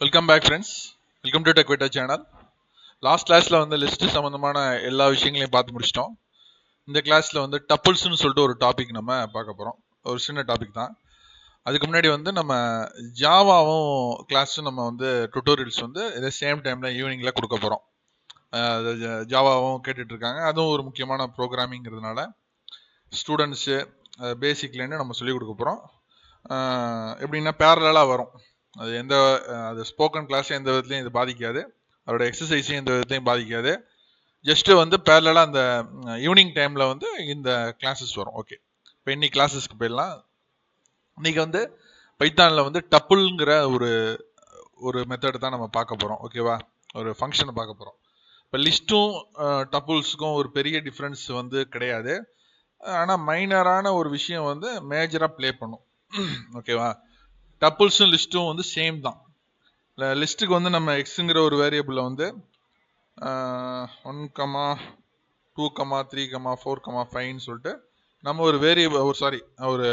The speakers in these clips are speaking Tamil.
Welcome back friends. Welcome to tech வெட்டா சேனல். லாஸ்ட் கிளாஸில் வந்து லிஸ்ட்டு சம்மந்தமான எல்லா விஷயங்களையும் பார்த்து முடிச்சிட்டோம். இந்த கிளாஸில் வந்து டப்புள்ஸ்னு சொல்லிட்டு ஒரு டாபிக் நம்ம பார்க்க போகிறோம். ஒரு சின்ன டாபிக் தான். அதுக்கு முன்னாடி வந்து நம்ம ஜாவாவும் கிளாஸும் நம்ம வந்து டுட்டோரியல்ஸ் வந்து இதே சேம் டைமில் ஈவினிங்கில் கொடுக்க போகிறோம். ஜாவாவும் கேட்டுட்ருக்காங்க. அதுவும் ஒரு முக்கியமான ப்ரோக்ராமிங்கிறதுனால ஸ்டூடெண்ட்ஸு பேசிக்லேருந்து நம்ம சொல்லிக் கொடுக்க போகிறோம். எப்படின்னா பேரலாக வரும். அது ஸ்போக்கன் கிளாஸ் எந்த விதத்துலையும் இது பாதிக்காது. அதோட எக்ஸசைஸையும் எந்த விதத்தையும் பாதிக்காது. ஜஸ்ட்டு வந்து பேரலாக அந்த ஈவினிங் டைமில் வந்து இந்த கிளாஸஸ் வரும். ஓகே, இப்போ இன்னைக்கு கிளாஸஸ்க்கு போயிடலாம். இன்னைக்கு வந்து பைத்தானில் வந்து டப்புள்ங்கிற ஒரு மெத்தட் தான் நம்ம பார்க்க போகிறோம். ஓகேவா, ஒரு ஃபங்க்ஷனை பார்க்க போகிறோம். இப்போ லிஸ்ட்டும் டப்புள்ஸுக்கும் ஒரு பெரிய டிஃப்ரென்ஸ் வந்து கிடையாது. ஆனால் மைனரான ஒரு விஷயம் வந்து மேஜராக ப்ளே பண்ணும். ஓகேவா, டப்புள்ஸும் லிஸ்ட்டும் வந்து சேம் தான். லிஸ்ட்டுக்கு வந்து நம்ம எக்ஸுங்கிற ஒரு வேரியபிளை வந்து 1, 2, 3, 4, 5 சொல்லிட்டு நம்ம ஒரு ஒரு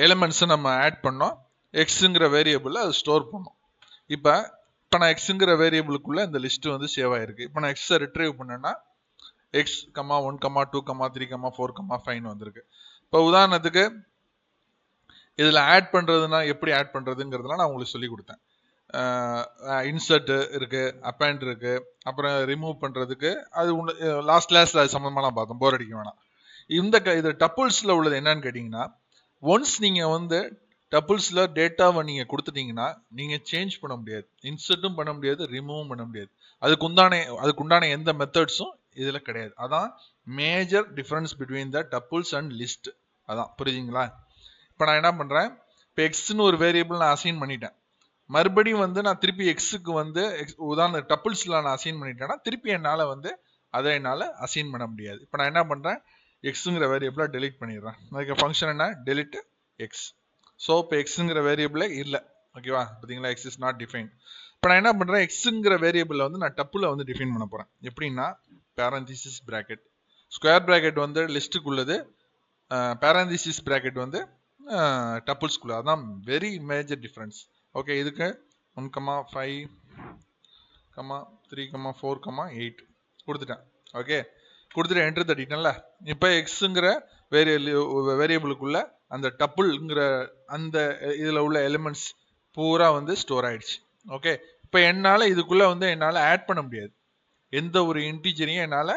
எலிமெண்ட்ஸை நம்ம ஆட் பண்ணோம். எக்ஸுங்கிற வேரியபிளை அது ஸ்டோர் பண்ணோம். இப்போ நான் எக்ஸுங்கிற வேரியபிளுக்குள்ளே இந்த லிஸ்ட்டு வந்து சேவ் ஆகிருக்கு. இப்போ நான் எக்ஸை ரிட்ரைவ் பண்ணேன்னா எக்ஸ் 1, 2, 3, 4, 5 வந்திருக்கு. இப்போ உதாரணத்துக்கு இதில் ஆட் பண்ணுறதுனா எப்படி ஆட் பண்ணுறதுங்கிறதுலாம் நான் உங்களுக்கு சொல்லி கொடுத்தேன். இன்சர்ட் இருக்கு, அப்பேண்ட் இருக்கு, அப்புறம் ரிமூவ் பண்றதுக்கு அது லாஸ்ட் கிளாஸ்ல அது சம்பந்தமா நான் பார்த்தோம். போர் அடிக்க வேணாம். இது டப்புள்ஸ்ல உள்ளது என்னன்னு கேட்டீங்கன்னா, ஒன்ஸ் நீங்க வந்து டப்புள்ஸ்ல டேட்டாவை நீங்க கொடுத்துட்டீங்கன்னா நீங்க சேஞ்ச் பண்ண முடியாது. இன்சர்ட்டும் பண்ண முடியாது, ரிமூவும் பண்ண முடியாது. அதுக்குண்டான எந்த மெத்தட்ஸும் இதுல கிடையாது. அதான் major difference between the doubles and list. அதான் புரியுதுங்களா? இப்போ நான் என்ன பண்றேன், இப்போ எக்ஸ்ன்னு ஒரு வேரியபிள் நான் அசைன் பண்ணிட்டேன். மறுபடியும் வந்து நான் திருப்பி எக்ஸுக்கு வந்து உதாரண டப்புள்ஸ்ல நான் அசைன் பண்ணிட்டேன்னா திருப்பி என்னால் வந்து அதை என்னால் அசைன் பண்ண முடியாது. இப்போ நான் என்ன பண்ணுறேன், எக்ஸுங்கிற வேரியபிளை டெலிட் பண்ணிடுறேன். அதுக்கு ஃபங்க்ஷன் என்ன, டெலிட் எக்ஸ். ஸோ இப்போ எக்ஸுங்கிற வேரியபிளே இல்லை. ஓகேவா, பார்த்தீங்களா, எக்ஸ் இஸ் நாட் டிஃபைன். இப்போ நான் என்ன பண்ணுறேன், எக்ஸுங்கிற வேரியபிளை வந்து நான் டப்புல வந்து டிஃபைன் பண்ண போகிறேன். எப்படின்னா பேரந்திசிஸ் பிராக்கெட், ஸ்கொயர் பிராக்கெட் வந்து லிஸ்ட்டுக்குள்ளது, பேரந்திசிஸ் பிராக்கெட் வந்து டப்புள்ஸ்குள்ள. அதான் வெரி மேஜர் டிஃப்ரென்ஸ். ஓகே, இதுக்கு 1, 5, 3, 4, 8 கொடுத்துட்டேன். ஓகே, கொடுத்துட்டு என்ட்ரு தட்டிட்டேன்ல. இப்போ எக்ஸுங்கிற வேரியபிளுக்குள்ள அந்த டப்புள்ங்கிற அந்த இதில் உள்ள எலிமெண்ட்ஸ் பூரா வந்து ஸ்டோர் ஆயிடுச்சு. ஓகே, இப்போ என்னால் இதுக்குள்ளே வந்து என்னால் ஆட் பண்ண முடியாது. எந்த ஒரு இன்டீஜரையும் என்னால்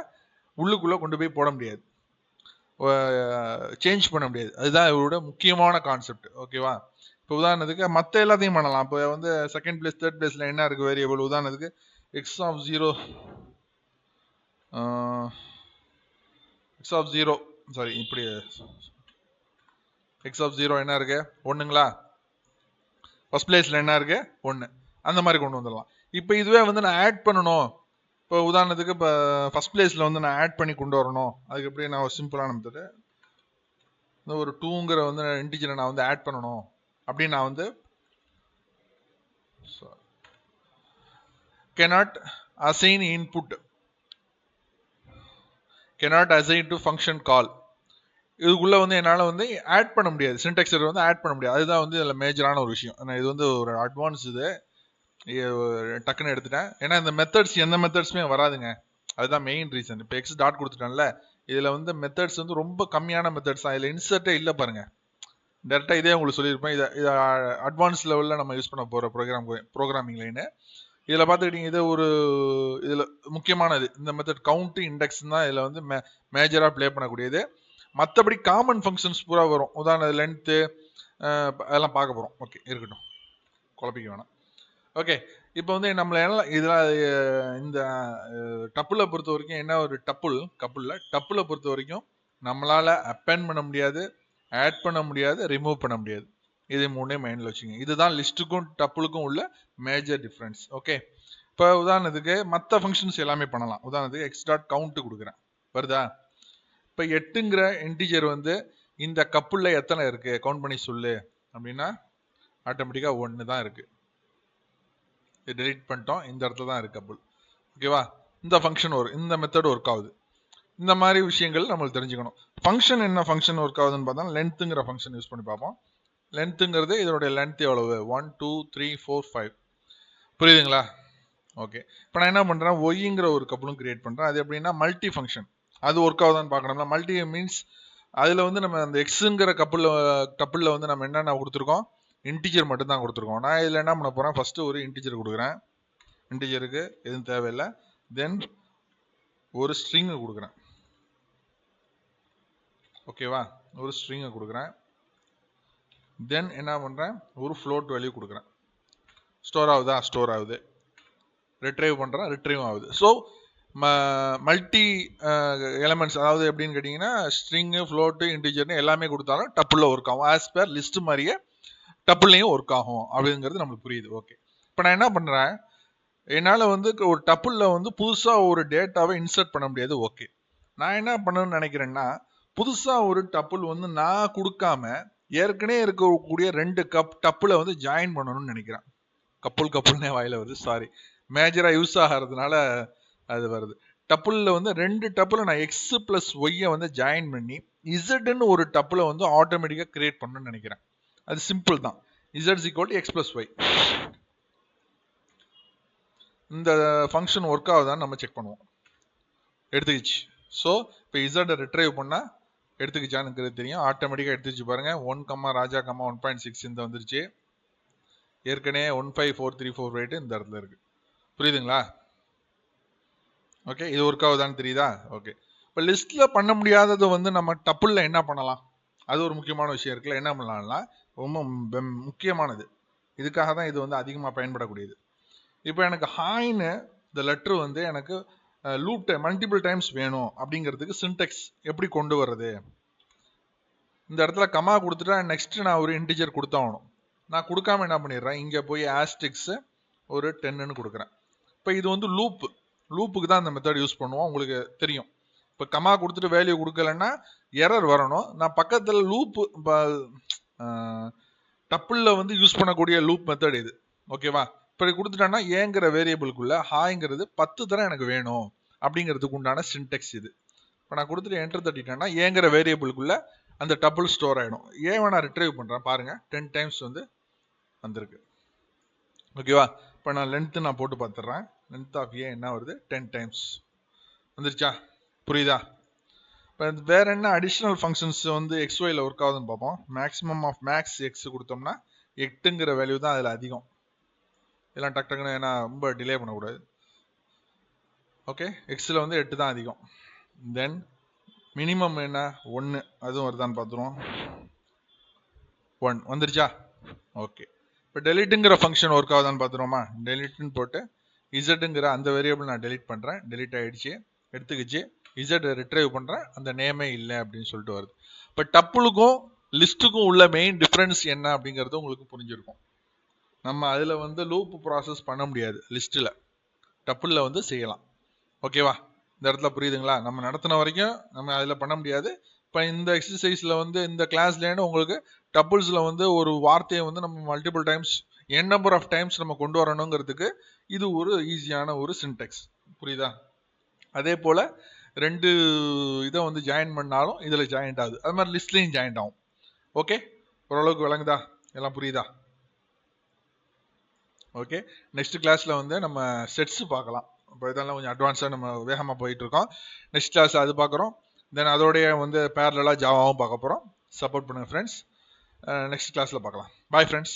உள்ளுக்குள்ளே கொண்டு போய் போட முடியாது, சேஞ்ச் பண்ண முடியாது. அதுதான் இவரோட முக்கியமான கான்செப்ட். ஓகேவா, இப்போ உதாரணத்துக்கு மற்ற எல்லாத்தையும் பண்ணலாம். இப்போ வந்து செகண்ட் பிளேஸ் தேர்ட் பிளேஸ்ல என்ன இருக்கு வேரியபிள், உதாரணத்துக்கு எக்ஸ் ஆஃப் ஜீரோ சாரி இப்படி எக்ஸ் ஆஃப் ஜீரோ என்ன இருக்கு, ஒன்றுங்களா. ஃபர்ஸ்ட் பிளேஸ்ல என்ன இருக்கு, 1. அந்த மாதிரி கொண்டு வந்துடலாம். இப்போ இதுவே வந்து நான் ஆட் பண்ணணும். இப்போ உதாரணத்துக்கு இப்போ ஃபர்ஸ்ட் பிளேஸ்ல வந்து நான் ஆட் பண்ணி கொண்டு வரணும். அதுக்கு எப்படி நான் ஒரு சிம்பிளான மெத்தடு, ஒரு 2ங்கிற வந்து இன்டிஜரை நான் வந்து ஆட் பண்ணணும் அப்படின்னு நான் வந்து cannot assign input, cannot assign to function call. இதுக்குள்ள வந்து என்னால் வந்து ஆட் பண்ண முடியாது, சின்டாக்ஸ் வந்து ஆட் பண்ண முடியாது. அதுதான் வந்து இதில் மேஜரான ஒரு விஷயம். இது வந்து ஒரு அட்வான்ஸ், இது டக்குன்னு எடுத்துட்டேன். ஏன்னா இந்த மெத்தட்ஸ் எந்த மெத்தட்ஸுமே வராதுங்க. அதுதான் மெயின் ரீசன். இப்போ எக்ஸ் டாட் கொடுத்துட்டேன்ல, இதில் வந்து மெத்தட்ஸ் வந்து ரொம்ப கம்மியான மெத்தட்ஸ் தான். இதில் இன்சர்ட்டே இல்லை பாருங்க. டேரெக்டாக இதே உங்களுக்கு சொல்லியிருப்பேன். இதை அட்வான்ஸ் லெவலில் நம்ம யூஸ் பண்ண போகிற ப்ரோக்ராமிங் லைனு. இதில் பார்த்துக்கிட்டீங்க, இதில் முக்கியமானது இந்த மெத்தட் கவுண்ட் இண்டெக்ஸ் தான். இதில் வந்து மேஜராக ப்ளே பண்ணக்கூடியது. மற்றபடி காமன் ஃபங்க்ஷன்ஸ் பூரா வரும். உதாரணம் லென்த்து அதெல்லாம் பார்க்க போகிறோம். ஓகே, இருக்கட்டும், குழப்பிக்க வேணாம். ஓகே, இப்போ வந்து நம்மள எல்லாம் இதில் இந்த டப்புளை பொறுத்த வரைக்கும் என்ன, ஒரு டப்புளை பொறுத்த வரைக்கும் நம்மளால் அப்பெண்ட் பண்ண முடியாது, ஆட் பண்ண முடியாது, ரிமூவ் பண்ண முடியாது. இது மூணே மைண்டில் வச்சுங்க. இதுதான் லிஸ்ட்டுக்கும் டப்புளுக்கும் உள்ள மேஜர் டிஃப்ரென்ஸ். ஓகே, இப்போ உதாரணத்துக்கு மற்ற ஃபங்க்ஷன்ஸ் எல்லாமே பண்ணலாம். உதாரணத்துக்கு எக்ஸ் டாட் கவுண்ட் கொடுக்குறேன், வருதா. இப்போ 8ங்கிற இன்டிஜர் வந்து இந்த கப்புள்ள எத்தனை இருக்கு கவுண்ட் பண்ணி சொல்லு அப்படின்னா ஆட்டோமேட்டிக்காக 1 தான் இருக்கு. டெலிட் பண்ணிட்டோம், இந்த இடத்துல தான் இருக்கு கப்புள். ஓகேவா, இந்த ஃபங்க்ஷன் இந்த மெத்தட் ஒர்க் ஆகுது. இந்த மாதிரி விஷயங்கள் நம்மளுக்கு தெரிஞ்சுக்கணும். ஃபங்க்ஷன் என்ன ஃபங்க்ஷன் ஒர்க் ஆகுதுன்னு பார்த்தா லென்த்துங்கிற ஃபங்க்ஷன் யூஸ் பண்ணி பார்ப்போம். லென்த்துங்கிறது இதனுடைய லென்த் எவ்வளவு, 1, 2, 3, 4, 5. புரியுதுங்களா? ஓகே. இப்போ நான் என்ன பண்றேன், ஒய்ங்கிற ஒரு கப்பலும் கிரியேட் பண்றேன். அது எப்படின்னா மல்டி ஃபங்க்ஷன். அது ஒர்க் ஆகுதான்னு பார்க்கணும்னா மல்டி மீன்ஸ் அதுல வந்து நம்ம அந்த எக்ஸுங்கிற கப்பலில் வந்து நம்ம என்னென்ன கொடுத்துருக்கோம், இன்டிஜர் மட்டும் தான் கொடுத்துருக்கோம். நான் இதில் என்ன பண்ண போறேன், ஃபர்ஸ்ட் ஒரு இன்டிஜர் கொடுக்குறேன். இன்டிஜருக்கு எதுவும் தேவையில்லை. தென் ஒரு ஸ்ட்ரிங் கொடுக்குறேன். ஓகேவா? ஒரு ஸ்ட்ரிங்கை கொடுக்குறேன். தென் என்ன பண்றேன், ஒரு ஃப்ளோட் வேல்யூ கொடுக்குறேன். ஸ்டோர் ஆகுதா? ஸ்டோர் ஆகுது. ரிட்ரைவ் பண்றேன், ரிட்ரைவ் ஆகுது. ஸோ மல்டி எலமெண்ட்ஸ், அதாவது எப்படின்னு கேட்டிங்கன்னா ஸ்ட்ரிங்கு, ஃப்ளோட்டு, இன்டிஜர்னு எல்லாமே கொடுத்தாலும் டப்புளில் ஒர்க் ஆகும். ஆஸ் பேர் லிஸ்ட் மாதிரியே டப்புள்லையும் ஒர்க் ஆகும் அப்படிங்கிறது நம்மளுக்கு புரியுது. ஓகே. இப்போ நான் என்ன பண்ணுறேன், என்னால் வந்து ஒரு டப்புளில் வந்து புதுசாக ஒரு டேட்டாவை இன்சர்ட் பண்ண முடியாது. ஓகே. நான் என்ன பண்ணணும்னு நினைக்கிறேன்னா, புதுசாக ஒரு டப்புள் வந்து நான் கொடுக்காம ஏற்கனவே இருக்கக்கூடிய 2 டப்புளை வந்து ஜாயின் பண்ணணும்னு நினைக்கிறேன். கப்புள்னே வாயில வருது, சாரி. மேஜரா யூஸ் ஆகிறதுனால அது வருது. டப்புளில் வந்து 2 டப்புளை நான் எக்ஸ் பிளஸ் ஒய்யை வந்து ஜாயின் பண்ணி இசட்னு ஒரு டப்புளை வந்து ஆட்டோமேட்டிக்காக கிரியேட் பண்ணணும்னு நினைக்கிறேன். அது சிம்பிள் தான். Z equal to X plus Y. இந்த ஃபங்க்ஷன் ஒர்க் ஆகுதான்னு நம்ம செக் பண்ணுவோம். எடுத்துக்கிச்சு. ஸோ இப்போ இசட்டை ரிட்ரைவ் பண்ணால் எடுத்துக்கிச்சான்னு தெரியும். ஆட்டோமேட்டிக்காக எடுத்துச்சு பாருங்க. 1, ராஜா, 1.6 இந்த வந்துருச்சு. ஏற்கனவே 154348 இந்த இடத்துல இருக்கு. புரியுதுங்களா? ஓகே. இது ஒர்க் ஆகுதான்னு தெரியுதா? ஓகே. இப்போ லிஸ்ட்ல பண்ண முடியாதது வந்து நம்ம டப்புள்ல என்ன பண்ணலாம், அது ஒரு முக்கியமான விஷயம் இருக்குல்ல. என்ன பண்ணலாம்னா ரொம்ப முக்கியமானது, இதுக்காக தான் இது வந்து அதிகமாக பயன்படக்கூடியது. இப்போ எனக்கு ஹாய்னு இந்த லெட்ரு வந்து எனக்கு லூப் மல்டிபிள் டைம்ஸ் வேணும் அப்படிங்கிறதுக்கு சின்டெக்ஸ் எப்படி கொண்டு வர்றது? இந்த இடத்துல கமா கொடுத்துட்டா நெக்ஸ்ட் நான் ஒரு இன்டிஜர் கொடுத்தாகணும். நான் கொடுக்காம என்ன பண்ணிடுறேன், இங்கே போய் ஆஸ்டிக்ஸ் ஒரு 10ன்னு கொடுக்குறேன். இப்போ இது வந்து லூப்புக்கு தான் இந்த மெத்தட் யூஸ் பண்ணுவோம், உங்களுக்கு தெரியும். இப்போ கமா கொடுத்துட்டு வேல்யூ கொடுக்கலன்னா எரர் வரணும். நான் பக்கத்தில் லூப்பு டப்புளில் வந்து யூஸ் பண்ணக்கூடிய லூப் மெத்தட் இது. ஓகேவா? இப்போ கொடுத்துட்டேன்னா ஏங்கிற வேரியபிளுக்குள்ள ஹாய்ங்கிறது 10 தரம் எனக்கு வேணும் அப்படிங்கிறதுக்கு உண்டான சின்டெக்ஸ் இது. இப்போ நான் கொடுத்துட்டு என்டர் தட்டிட்டேன்னா ஏங்கிற வேரியபிளுக்குள்ள அந்த டப்புள் ஸ்டோர் ஆகிடும். ஏன் நான் ரிட்ரைவ் பண்ணுறேன் பாருங்க, 10 டைம்ஸ் வந்து வந்திருக்கு. ஓகேவா? இப்போ நான் லென்த்து நான் போட்டு பார்த்துட்றேன். லென்த் ஆஃப் ஏ என்ன வருது, 10 டைம்ஸ் வந்துருச்சா? புரியுதா? இப்போ வேற என்ன அடிஷ்னல் ஃபங்க்ஷன்ஸ் வந்து எக்ஸ்ஒயில் ஒர்க் ஆகுதுன்னு பார்ப்போம். மேக்ஸிமம் ஆஃப் மேக்ஸ் எக்ஸ் கொடுத்தோம்னா 8ங்கிற வேல்யூ தான் அதில் அதிகம். இதெல்லாம் டக் டக்குன்னு ஏன்னா ரொம்ப டிலே பண்ணக்கூடாது. ஓகே. எக்ஸில் வந்து 8 தான் அதிகம். தென் மினிமம் என்ன, 1, அதுவும் வருதான்னு பார்த்துருவோம். 1 வந்துருச்சா? ஓகே. இப்போ டெலிட்டுங்கிற ஃபங்க்ஷன் ஒர்க் ஆகுதான்னு பார்த்துருவோமா? டெலிட்னு போட்டு இசட்டுங்கிற அந்த வேரியபிள் நான் டெலிட் பண்ணுறேன். டெலிட் ஆகிடுச்சு, எடுத்துக்கிச்சு. இசட் ரிட்ரைவ் பண்ணுறேன், அந்த நேமே இல்லை அப்படின்னு சொல்லிட்டு வருது. இப்போ டப்புளுக்கும் லிஸ்ட்டுக்கும் உள்ள மெயின் டிஃப்ரென்ஸ் என்ன அப்படிங்கிறது உங்களுக்கு புரிஞ்சிருக்கும். நம்ம அதில் வந்து லூப் ப்ராசஸ் பண்ண முடியாது, லிஸ்ட்டில். டப்புளில் வந்து செய்யலாம். ஓகேவா? இந்த இடத்துல புரியுதுங்களா? நம்ம நடத்தின வரைக்கும் நம்ம அதில் பண்ண முடியாது. இப்போ இந்த எக்ஸசைஸில் வந்து இந்த கிளாஸ்லேன்னு உங்களுக்கு டப்புள்ஸில் வந்து ஒரு வார்த்தையை வந்து நம்ம multiple times n number of times நம்ம கொண்டு வரணுங்கிறதுக்கு இது ஒரு ஈஸியான ஒரு சின்டெக்ஸ். புரியுதா? அதே போல் 2 இதை வந்து ஜாயின் பண்ணாலும் இதில் ஜாயிண்ட் ஆகுது. அது மாதிரி லிஸ்ட்லேயும் ஜாயிண்ட் ஆகும். ஓகே. ஓரளவுக்கு விளங்குதா? எல்லாம் புரியுதா? ஓகே. நெக்ஸ்ட் கிளாஸில் வந்து நம்ம செட்ஸ் பார்க்கலாம். இப்போ இதெல்லாம் கொஞ்சம் அட்வான்ஸாக நம்ம வேகமாக போயிட்டு இருக்கோம். நெக்ஸ்ட் கிளாஸ் அது பார்க்குறோம். தென் அதோடைய வந்து பேரலாக ஜாவாவும் பார்க்க போகிறோம். சப்போர்ட் பண்ணுங்கள் ஃப்ரெண்ட்ஸ். நெக்ஸ்ட் கிளாஸில் பார்க்கலாம். Bye friends.